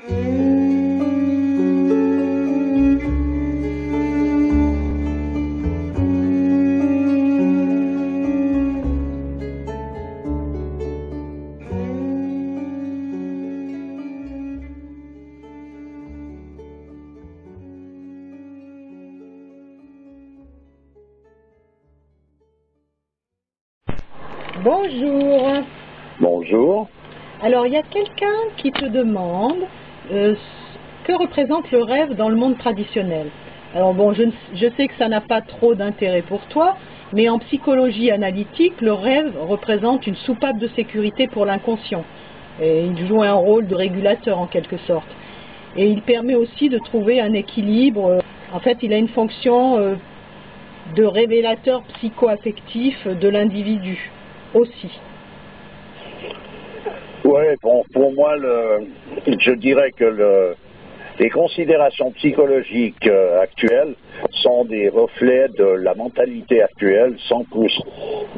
Bonjour. Bonjour. Alors, il y a quelqu'un qui te demande que représente le rêve dans le monde traditionnel. Alors bon, je sais que ça n'a pas trop d'intérêt pour toi, mais en psychologie analytique, le rêve représente une soupape de sécurité pour l'inconscient. Et il joue un rôle de régulateur en quelque sorte. Et il permet aussi de trouver un équilibre. En fait, il a une fonction de révélateur psycho-affectif de l'individu aussi. Ouais, bon, pour moi, je dirais que les considérations psychologiques actuelles sont des reflets de la mentalité actuelle, sans plus.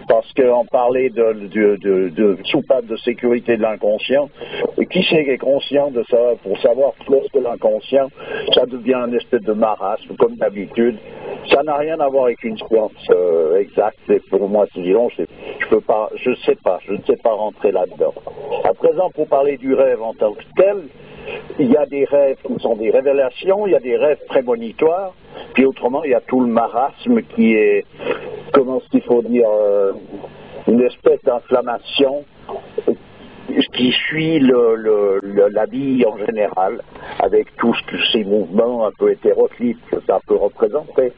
Parce qu'on parlait de soupape de sécurité de l'inconscient, et qui c'est qui est conscient de ça? Pour savoir plus que l'inconscient, ça devient un espèce de marasme, comme d'habitude. Ça n'a rien à voir avec une science exacte, et pour moi, disons, je ne sais pas rentrer là-dedans. À présent, pour parler du rêve en tant que tel, il y a des rêves qui sont des révélations, il y a des rêves prémonitoires, puis autrement, il y a tout le marasme qui est, comment est-ce qu'il faut dire, une espèce d'inflammation qui suit la vie en général, avec tous ces mouvements un peu hétéroclites que ça peut représenter.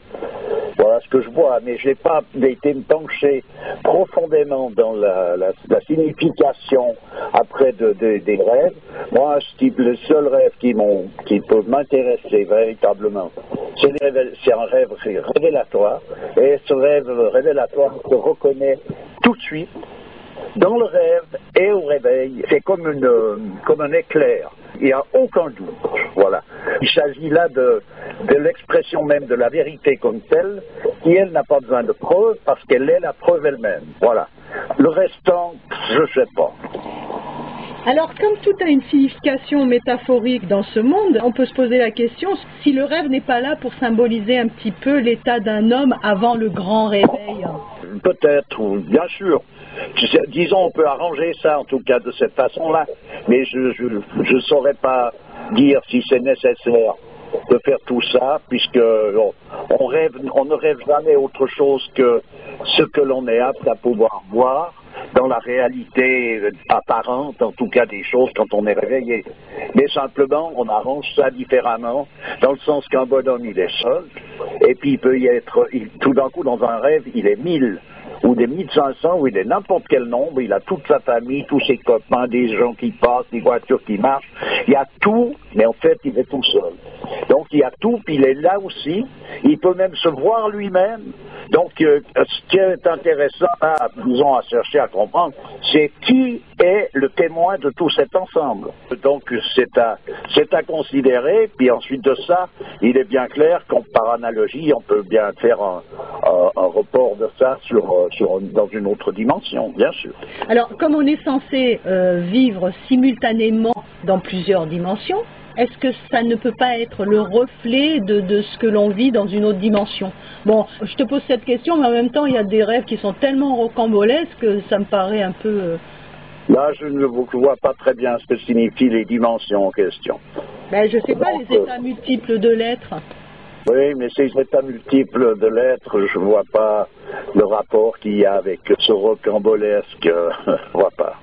Voilà ce que je vois, mais je n'ai pas été me pencher profondément dans la signification après des rêves. Moi, le seul rêve qui peut m'intéresser véritablement, c'est un rêve révélatoire, et ce rêve révélatoire se reconnaît tout de suite dans le rêve et au réveil. C'est comme un éclair. Il n'y a aucun doute. Voilà. Il s'agit là de l'expression même de la vérité comme telle, qui elle n'a pas besoin de preuve parce qu'elle est la preuve elle-même. Voilà. Le restant, je ne sais pas. Alors, comme tout a une signification métaphorique dans ce monde, on peut se poser la question si le rêve n'est pas là pour symboliser un petit peu l'état d'un homme avant le grand réveil. Peut-être, bien sûr. Disons, on peut arranger ça en tout cas de cette façon-là, mais je ne saurais pas dire si c'est nécessaire de faire tout ça, puisque on ne rêve jamais autre chose que ce que l'on est apte à pouvoir voir dans la réalité apparente, en tout cas des choses quand on est réveillé. Mais simplement, on arrange ça différemment, dans le sens qu'un bonhomme, il est seul, et puis il peut y être, tout d'un coup, dans un rêve, il est 1000, ou des 1500, ou il est n'importe quel nombre, il a toute sa famille, tous ses copains, des gens qui passent, des voitures qui marchent, il y a tout, mais en fait, il est tout seul. Donc, il y a tout, puis il est là aussi, il peut même se voir lui-même. Donc, ce qui est intéressant, disons, à chercher à comprendre, c'est qui est le témoin de tout cet ensemble. Donc, c'est à considérer, puis ensuite de ça, il est bien clair qu'on, par analogie, on peut bien faire un report de ça dans une autre dimension, bien sûr. Alors, comme on est censé vivre simultanément dans plusieurs dimensions, est-ce que ça ne peut pas être le reflet de ce que l'on vit dans une autre dimension? Bon, je te pose cette question, mais en même temps, il y a des rêves qui sont tellement rocambolesques que ça me paraît un peu... Là, je ne vois pas très bien ce que signifient les dimensions en question. Ben, je ne sais pas, les états multiples de l'être. Oui, mais ces états multiples de l'être, je ne vois pas le rapport qu'il y a avec ce rocambolesque, je ne vois pas.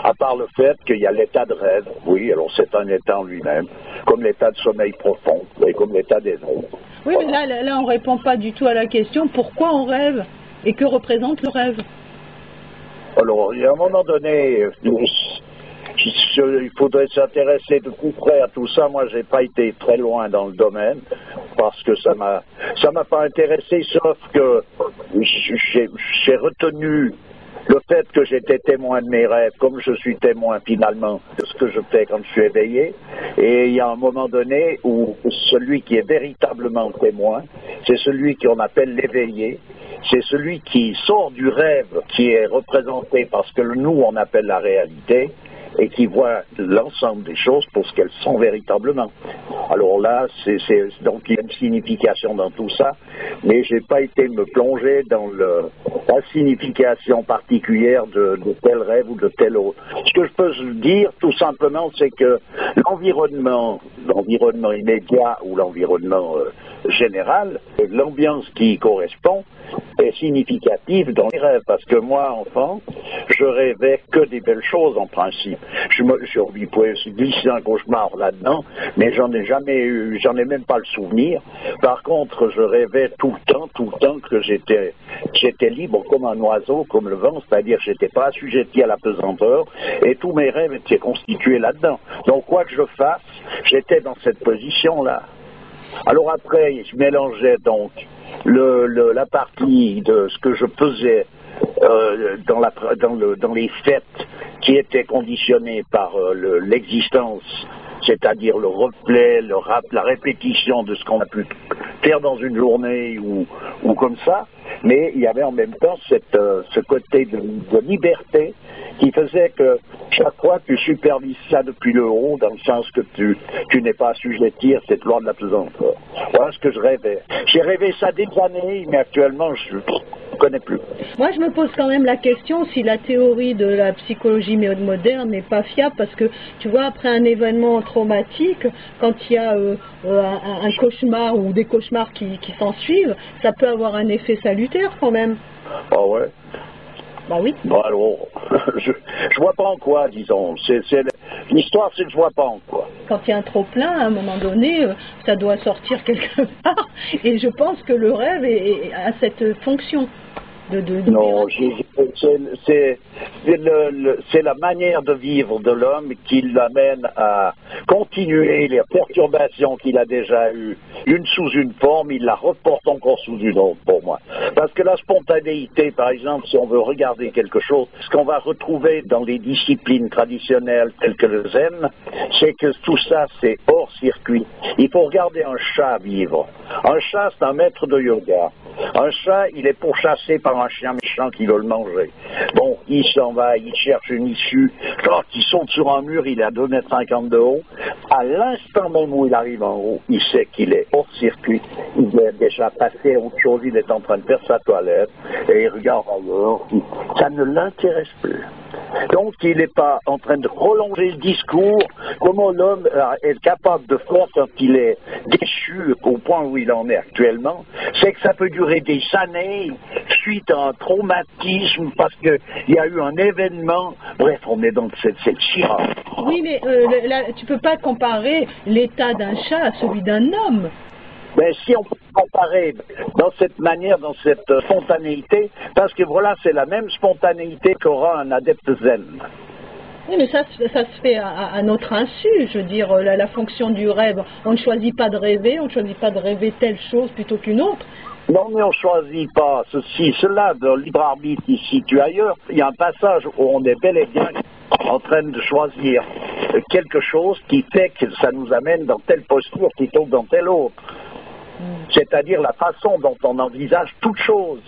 À part le fait qu'il y a l'état de rêve, oui, alors c'est un état en lui-même, comme l'état de sommeil profond, et comme l'état des rêves. Oui, mais là on ne répond pas du tout à la question, pourquoi on rêve et que représente le rêve? Alors, à un moment donné, il faudrait s'intéresser de plus près à tout ça. Moi, j'ai pas été très loin dans le domaine, parce que ça m'a pas intéressé, sauf que j'ai retenu le fait que j'étais témoin de mes rêves, comme je suis témoin finalement de ce que je fais quand je suis éveillé. Et il y a un moment donné où celui qui est véritablement témoin, c'est celui qu'on appelle l'éveillé. C'est celui qui sort du rêve qui est représenté par ce que nous on appelle la réalité, et qui voient l'ensemble des choses pour ce qu'elles sont véritablement. Alors là, donc il y a une signification dans tout ça, mais j'ai pas été me plonger dans la signification particulière de tel rêve ou de tel autre. Ce que je peux dire, tout simplement, c'est que l'environnement immédiat ou l'environnement général, l'ambiance qui y correspond, est significative dans les rêves, parce que moi, enfant, je rêvais que des belles choses en principe. Il pouvait se glisser un cauchemar là-dedans, mais j'en ai même pas le souvenir. Par contre, je rêvais tout le temps que j'étais libre comme un oiseau, comme le vent, c'est-à-dire que j'étais pas assujetti à la pesanteur, et tous mes rêves étaient constitués là-dedans. Donc quoi que je fasse, j'étais dans cette position-là. Alors après, je mélangeais donc la partie de ce que je faisais dans les faits qui étaient conditionnés par l'existence, c'est-à-dire le reflet, la répétition de ce qu'on a pu faire dans une journée ou comme ça, mais il y avait en même temps ce côté de liberté qui faisait que chaque fois tu supervises ça depuis le haut, dans le sens que tu n'es pas assujetti à cette loi de la pesanteur. Voilà ce que je rêvais. J'ai rêvé ça des années, mais actuellement je ne connais plus. Moi, je me pose quand même la question si la théorie de la psychologie moderne n'est pas fiable, parce que, tu vois, après un événement traumatique, quand il y a un cauchemar ou des cauchemars qui s'en suivent, ça peut avoir un effet salutaire quand même. Ah ouais? Bah oui. Bon alors, je vois pas en quoi, disons. L'histoire, c'est que je vois pas en quoi. Quand il y a un trop-plein, à un moment donné, ça doit sortir quelque part. Et je pense que le rêve a cette fonction. Non, c'est la manière de vivre de l'homme qui l'amène à continuer les perturbations qu'il a déjà eues, une sous une forme, il la reporte encore sous une autre pour moi. Parce que la spontanéité, par exemple, si on veut regarder quelque chose, ce qu'on va retrouver dans les disciplines traditionnelles telles que le zen, c'est que tout ça, c'est hors circuit. Il faut regarder un chat vivre. Un chat, c'est un maître de yoga. Un chat, il est pourchassé par un chien méchant qui veut le manger. Bon, il s'en va, il cherche une issue. Quand il saute sur un mur, il est à 2,50 m de haut. À l'instant même où il arrive en haut, il sait qu'il est hors circuit. Il est déjà passé à autre chose, il est en train de faire sa toilette et il regarde ailleurs. Ça ne l'intéresse plus. Donc, il n'est pas en train de prolonger le discours. Comment l'homme est capable de faire quand il est déchu au point où il en est actuellement, c'est que ça peut durer des années suite à un traumatisme parce qu'il y a eu un événement. Bref, on est dans cette chirale. Oui, mais tu peux pas comparer l'état d'un chat à celui d'un homme. Ben, si on peut comparer dans cette manière, dans cette spontanéité, parce que voilà, c'est la même spontanéité qu'aura un adepte zen. Oui, mais ça se fait à notre insu. Je veux dire, la fonction du rêve, on ne choisit pas de rêver, on ne choisit pas de rêver telle chose plutôt qu'une autre. Non, mais on ne choisit pas ceci, cela, de libre arbitre ici, tu ailleurs. Il y a un passage où on est bel et bien en train de choisir quelque chose qui fait que ça nous amène dans telle posture plutôt que dans telle autre. C'est-à-dire la façon dont on envisage toute chose.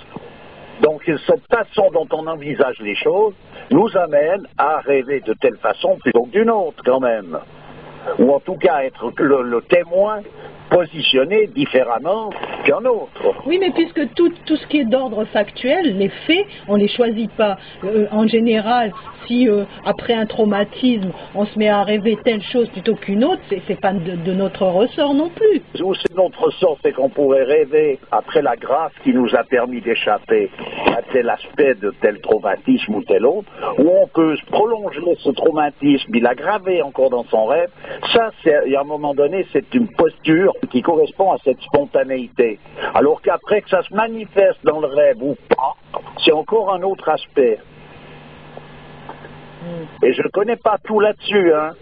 Donc cette façon dont on envisage les choses nous amène à rêver de telle façon plutôt que d'une autre quand même. Ou en tout cas être le témoin positionné différemment qu'un autre. Oui, mais puisque tout ce qui est d'ordre factuel, les faits, on ne les choisit pas. En général, si après un traumatisme, on se met à rêver telle chose plutôt qu'une autre, c'est pas de notre ressort non plus. Où c'est notre ressort, c'est qu'on pourrait rêver, après la grâce qui nous a permis d'échapper à tel aspect de tel traumatisme ou tel autre, où on peut prolonger ce traumatisme, il l'aggraver encore dans son rêve. Ça, à un moment donné, c'est une posture qui correspond à cette spontanéité. Alors qu'après que ça se manifeste dans le rêve ou pas, c'est encore un autre aspect. Et je ne connais pas tout là-dessus, hein.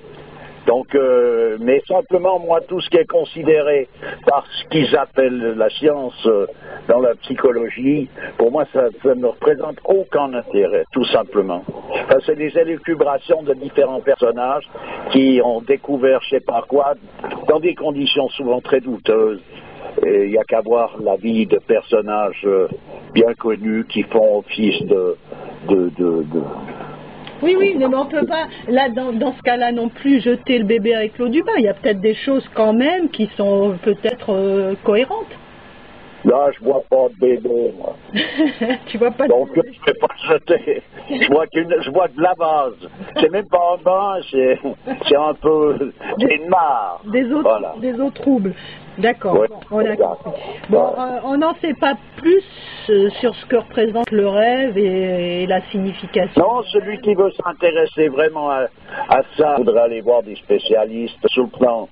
Donc, mais simplement, moi, tout ce qui est considéré par ce qu'ils appellent la science dans la psychologie, pour moi, ça ne représente aucun intérêt, tout simplement. Enfin, c'est des élucubrations de différents personnages qui ont découvert je ne sais pas quoi, dans des conditions souvent très douteuses. Il n'y a qu'à voir la vie de personnages bien connus qui font office Oui, oui, mais on peut pas, là, dans ce cas-là non plus, jeter le bébé avec l'eau du bain. Il y a peut-être des choses quand même qui sont peut-être cohérentes. Là, je bois pas de bébé, moi. Tu vois pas Donc, je ne vais pas le jeter. Je bois de la base. C'est même pas un bain, c'est un peu une mare. Voilà. Des eaux troubles. D'accord, Ouais, bon, on a compris. Bon, on n'en sait pas plus sur ce que représente le rêve et la signification. Non, celui qui veut s'intéresser vraiment à ça voudrait aller voir des spécialistes sur le plan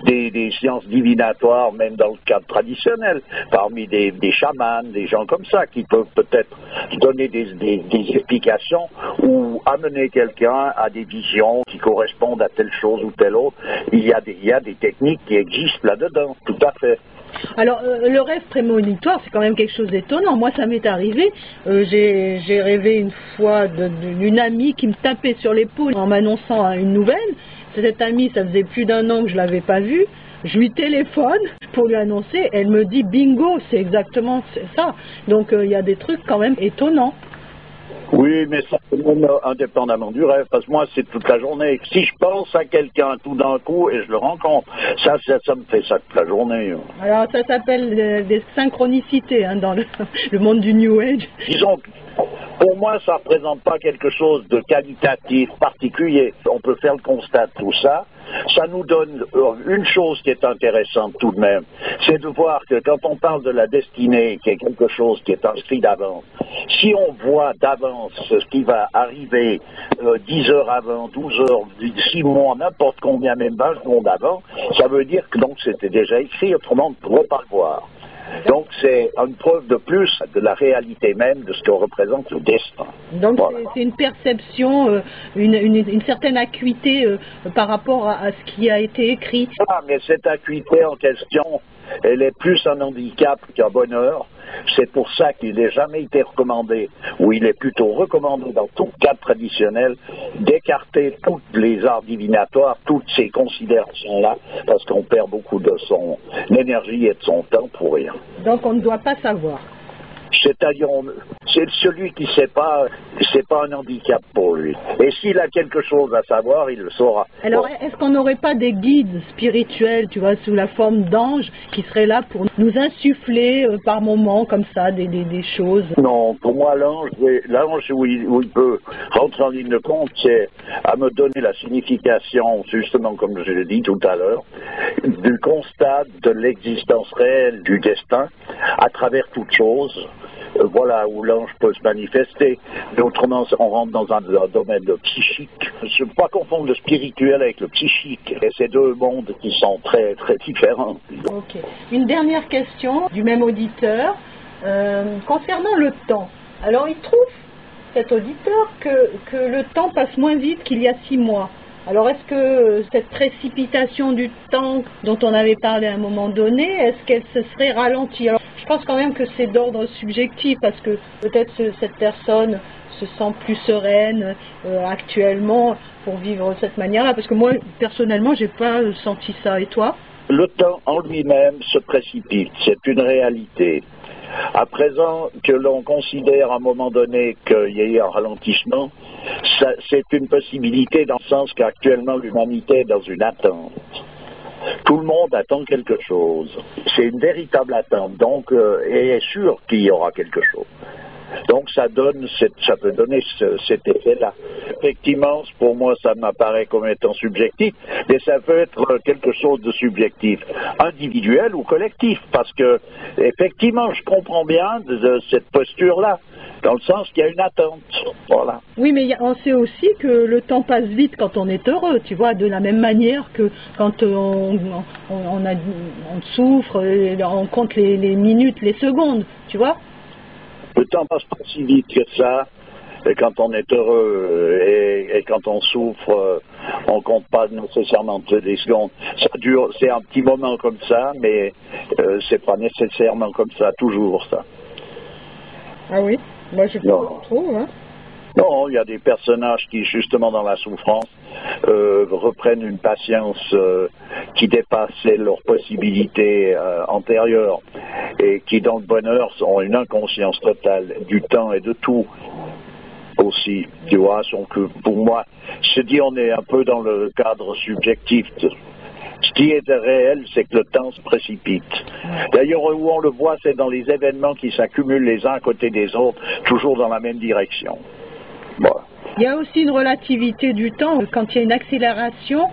des sciences divinatoires, même dans le cadre traditionnel, parmi des chamans, des gens comme ça, qui peuvent peut-être donner des explications ou amener quelqu'un à des visions qui correspondent à telle chose ou telle autre. Il y a des techniques qui existent là-dedans, tout à fait. Alors, le rêve prémonitoire, c'est quand même quelque chose d'étonnant. Moi, ça m'est arrivé. J'ai rêvé une fois d'une amie qui me tapait sur l'épaule en m'annonçant une nouvelle. Cette amie, ça faisait plus d'1 an que je l'avais pas vue. Je lui téléphone pour lui annoncer. Elle me dit bingo, c'est exactement ça. Donc, il y a des trucs quand même étonnants. Oui, mais ça c'est même indépendamment du rêve, parce que moi c'est toute la journée. Si je pense à quelqu'un tout d'un coup et je le rencontre, ça me fait ça toute la journée. Alors ça s'appelle des synchronicités hein, dans le monde du New Age. Disons que pour moi ça ne représente pas quelque chose de qualitatif particulier. On peut faire le constat de tout ça. Ça nous donne une chose qui est intéressante tout de même, c'est de voir que quand on parle de la destinée, qui est quelque chose qui est inscrit d'avance, si on voit d'avance ce qui va arriver 10 heures avant, 12 heures, 6 mois, n'importe combien, même 20 secondes avant, ça veut dire que donc c'était déjà écrit, autrement on ne pourrait pas le voir. Donc c'est une preuve de plus de la réalité même de ce que représente le destin. Donc voilà. C'est une perception, une certaine acuité par rapport à ce qui a été écrit. Ah, mais cette acuité en question, elle est plus un handicap qu'un bonheur. C'est pour ça qu'il n'a jamais été recommandé, ou il est plutôt recommandé dans tout cadre traditionnel, d'écarter tous les arts divinatoires, toutes ces considérations-là, parce qu'on perd beaucoup de son énergie et de son temps pour rien. Donc on ne doit pas savoir. C'est-à-dire, c'est celui qui ne sait pas, c'est pas un handicap pour lui. Et s'il a quelque chose à savoir, il le saura. Alors, est-ce qu'on n'aurait pas des guides spirituels, tu vois, sous la forme d'anges, qui seraient là pour nous insuffler par moments, comme ça, des choses? Non, pour moi, l'ange où il peut rentrer en ligne de compte, c'est à me donner la signification, justement, comme je l'ai dit tout à l'heure, du constat de l'existence réelle du destin à travers toute chose. Voilà où l'ange peut se manifester. Mais autrement, on rentre dans un domaine de psychique. Je ne veux pas confondre le spirituel avec le psychique. Et c'est deux mondes qui sont très, très différents. Ok. Une dernière question du même auditeur concernant le temps. Alors, il trouve, cet auditeur, que le temps passe moins vite qu'il y a 6 mois. Alors, est-ce que cette précipitation du temps dont on avait parlé à un moment donné, est-ce qu'elle se serait ralentie? Alors, je pense quand même que c'est d'ordre subjectif, parce que peut-être cette personne se sent plus sereine actuellement pour vivre de cette manière-là, parce que moi, personnellement, j'ai pas senti ça. Et toi? Le temps en lui-même se précipite, c'est une réalité. À présent que l'on considère à un moment donné qu'il y a eu un ralentissement, c'est une possibilité dans le sens qu'actuellement l'humanité est dans une attente. Tout le monde attend quelque chose. C'est une véritable attente, donc, et est sûr qu'il y aura quelque chose. Donc ça peut donner cet effet-là. Effectivement, pour moi, ça m'apparaît comme étant subjectif, mais ça peut être quelque chose de subjectif, individuel ou collectif, parce que effectivement, je comprends bien de cette posture-là, dans le sens qu'il y a une attente. Voilà. Oui, mais on sait aussi que le temps passe vite quand on est heureux, tu vois, de la même manière que quand on souffre, on compte les minutes, les secondes, tu vois. Le temps passe pas si vite que ça, et quand on est heureux et quand on souffre, on compte pas nécessairement des secondes. Ça dure, c'est un petit moment comme ça, mais c'est pas nécessairement comme ça, toujours ça. Ah oui, moi je trouve, hein. Non, il y a des personnages qui, justement dans la souffrance, reprennent une patience qui dépasse leurs possibilités antérieures et qui, dans le bonheur, ont une inconscience totale du temps et de tout. aussi, tu vois. Donc pour moi, je dis, on est un peu dans le cadre subjectif. Ce qui est réel, c'est que le temps se précipite. D'ailleurs, où on le voit, c'est dans les événements qui s'accumulent les uns à côté des autres, toujours dans la même direction. Voilà. Il y a aussi une relativité du temps quand il y a une accélération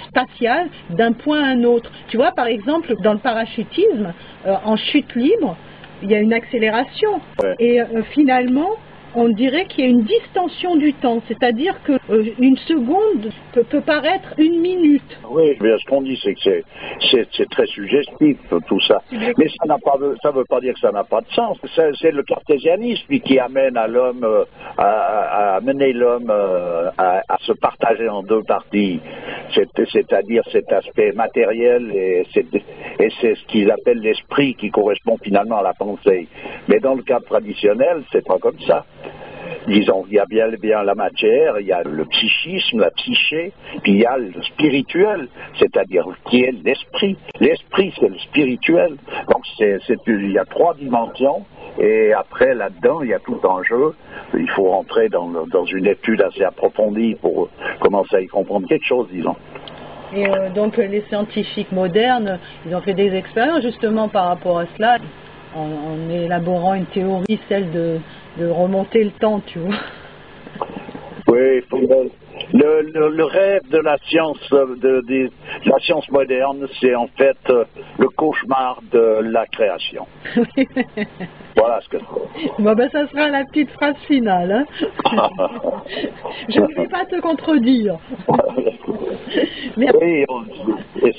spatiale d'un point à un autre. Tu vois, par exemple, dans le parachutisme, en chute libre, il y a une accélération. Ouais. Et finalement, on dirait qu'il y a une distension du temps, c'est-à-dire que une seconde peut paraître une minute. Oui, mais ce qu'on dit, c'est que c'est très suggestif, tout ça. Mais ça veut pas dire que ça n'a pas de sens. C'est le cartésianisme qui amène à l'homme, à amener l'homme à se partager en deux parties. C'est-à-dire cet aspect matériel et c'est ce qu'ils appellent l'esprit qui correspond finalement à la pensée. Mais dans le cadre traditionnel, c'est pas comme ça. Disons, il y a bien la matière, il y a le psychisme, la psyché, puis il y a le spirituel, c'est-à-dire qui est l'esprit. L'esprit, c'est le spirituel. Donc, il y a trois dimensions, et après, là-dedans, il y a tout en jeu. Il faut rentrer dans une étude assez approfondie pour commencer à y comprendre quelque chose, disons. Et donc, les scientifiques modernes, ils ont fait des expériences justement par rapport à cela, en élaborant une théorie, celle de remonter le temps, tu vois. Oui, le rêve de la science, de la science moderne, c'est en fait le cauchemar de la création. Voilà ce que c'est. Bon, ben, ça sera la petite phrase finale. Hein. Je ne vais pas te contredire. Oui,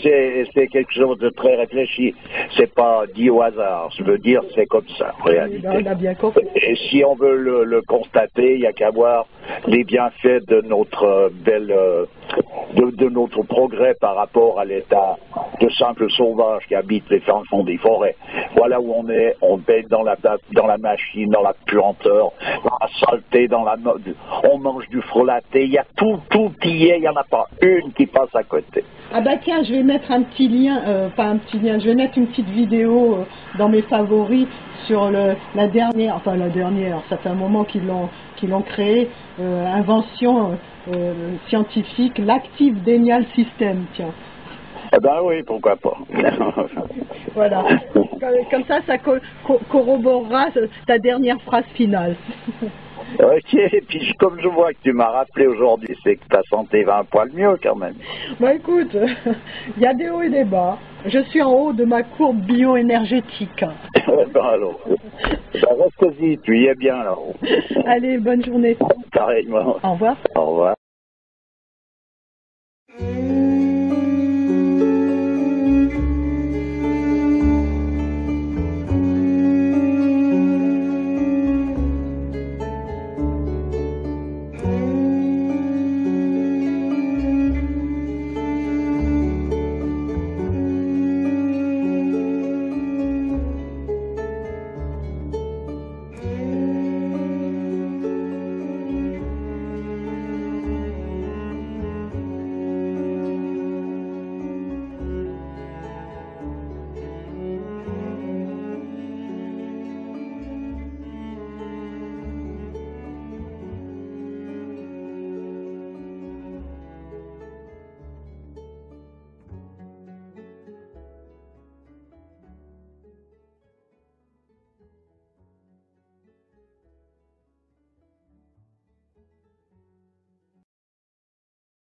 c'est quelque chose de très réfléchi. C'est pas dit au hasard. Je veux dire, c'est comme ça, en réalité. On a bien compris. Et si on veut le constater, il n'y a qu'à voir les bienfaits de notre de notre progrès par rapport à l'état de simple sauvage qui habite les fins fonds des forêts. Voilà où on est. On baigne dans la machine, dans la puanteur, dans la saleté, on mange du frelaté. Il y a tout y est. Il n'y en a pas une qui passe à côté. Ah bah tiens, je vais mettre un petit lien, pas un petit lien, je vais mettre une petite vidéo dans mes favoris sur la dernière, ça fait un moment qu'ils l'ont créé, invention scientifique, l'Active Denial System, tiens. Eh ben oui, pourquoi pas. Voilà, comme ça corroborera ta dernière phrase finale. Ok, et puis comme je vois que tu m'as rappelé aujourd'hui, c'est que ta santé va un poil mieux quand même. Bah écoute, il y a des hauts et des bas. Je suis en haut de ma courbe bioénergétique. Ben alors, reste-y, tu y es bien là-haut. Allez, bonne journée. Pareillement. Au revoir. Au revoir.